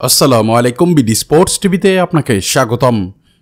আসসালামু আলাইকুম BD sports টিভিতে আপনাকে স্বাগতম।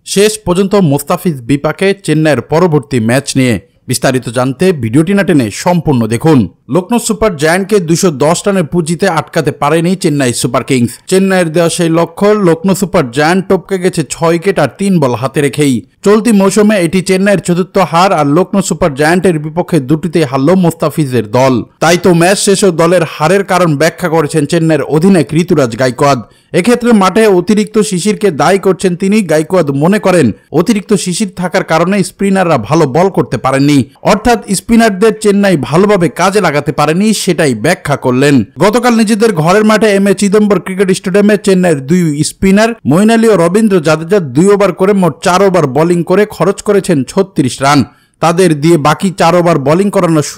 শেষ পর্যন্ত মোস্তাফিজ বিপাকে চেন্নাইয়ের পরবর্তী ম্যাচ নিয়ে বিস্তারিত জানতে ভিডিওটি না টেনে সম্পূর্ণ দেখুন। লখনৌ সুপার জায়ান্টকে 210 রানের পুঁজিতে আটকাতে পারেনি চেন্নাই সুপার কিংস। চেন্নাইয়ের দেওয়া সেই লক্ষ্য লখনৌ সুপার জায়ান্ট টপকে গেছে 6 উইকেট আর 3 বল হাতে রেখেই। চলতি মৌসুমে এটি চেন্নাইয়ের চতুর্থ হার আর লখনৌ সুপার জায়ান্টের বিপক্ষে দুটিতেই হারল মোস্তাফিজের দল। তাই তো ম্যাচ শেষেও দলের হারের কারণ ব্যাখ্যা করেছেন চেন্নাইয়ের অধিনায়ক ঋতুরাজ গাইকোয়াদ। এক্ষেত্রে মাঠে অতিরিক্ত শিশিরকে দায়ী করছেন তিনি। গাইকোয়াদ মনে করেন অতিরিক্ত শিশির থাকার কারণে স্পিনাররা ভালো বল করতে পারেননি, অর্থাৎ স্পিনারদের চেন্নাই ভালোভাবে কাজে লাগাতে পারেনি, সেটাই ব্যাখ্যা করলেন। গতকাল নিজেদের ঘরের মাঠে এমএ চিদম্বর ক্রিকেট স্টেডিয়ামে চেন্নাইয়ের দুই স্পিনার মঈন আলী ও রবীন্দ্র জাদেজা 2 ওভার করে মোট 4 ওভার বোলিং করে খরচ করেছেন 36 রান। তাদের দিয়ে বাকি 4 ওভার বোলিং করানোর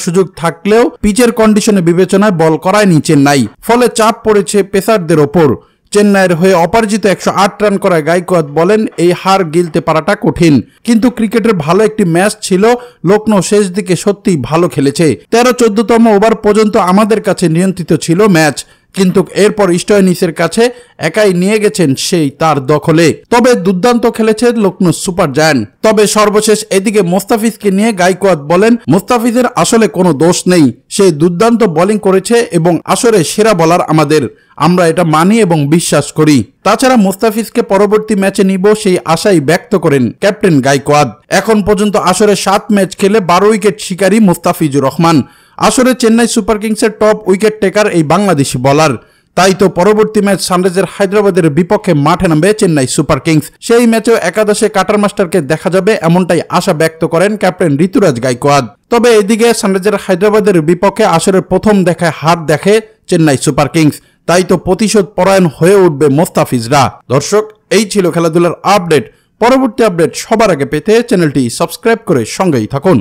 সুযোগ থাকলেও পিচের কন্ডিশনে বিবেচনায় বল করায়নি চেন্নাই। ফলে চাপ পড়েছে পেসারদের ওপর। চেন্নাইয়ের হয়ে অপরাজিত 108 রান করায় গাইকোয়াদ বলেন এই হার গিলতে পারাটা কঠিন, কিন্তু ক্রিকেটের ভালো একটি ম্যাচ ছিল। লখনৌ শেষ দিকে সত্যিই ভালো খেলেছে। 13-14তম ওভার পর্যন্ত আমাদের কাছে নিয়ন্ত্রিত ছিল ম্যাচ, কিন্তু এরপর স্টয়নিসের কাছে একাই নিয়ে গেছেন সেই তার দখলে। তবে দুর্দান্ত খেলেছে লখনৌ সুপার জায়ান্ট। তবে সর্বশেষ এদিকে মোস্তাফিজকে নিয়ে গাইকোয়াদ বলেন মোস্তাফিজের আসলে কোনো দোষ নেই, সে দুর্দান্ত বোলিং করেছে এবং আসরে সেরা বোলার আমাদের, আমরা এটা মানি এবং বিশ্বাস করি। তাছাড়া মোস্তাফিজকে পরবর্তী ম্যাচে নিব সেই আশাই ব্যক্ত করেন ক্যাপ্টেন গাইকোয়াদ। এখন পর্যন্ত আসরে 7 ম্যাচ খেলে 12 উইকেট শিকারী মোস্তাফিজুর রহমান। আসরে চেন্নাই সুপার কিংসের টপ উইকেট টেকার এই বাংলাদেশি বোলার। তাই তো পরবর্তী ম্যাচ সানরাইজার হায়দ্রাবাদের বিপক্ষে মাঠে নামবে চেন্নাই সুপার কিংস। সেই ম্যাচেও একাদশে কাটার মাস্টারকে দেখা যাবে এমনটাই আশা ব্যক্ত করেন ক্যাপ্টেন ঋতুরাজ গাইকোয়াদ। তবে এদিকে সানরাইজার হায়দ্রাবাদের বিপক্ষে আসরের প্রথম দেখায় হার দেখে চেন্নাই সুপার কিংস। তাই তো প্রতিশোধ পরায়ণ হয়ে উঠবে মোস্তাফিজরা। দর্শক, এই ছিল খেলাধুলার আপডেট। পরবর্তী আপডেট সবার আগে পেতে চ্যানেলটি সাবস্ক্রাইব করে সঙ্গেই থাকুন।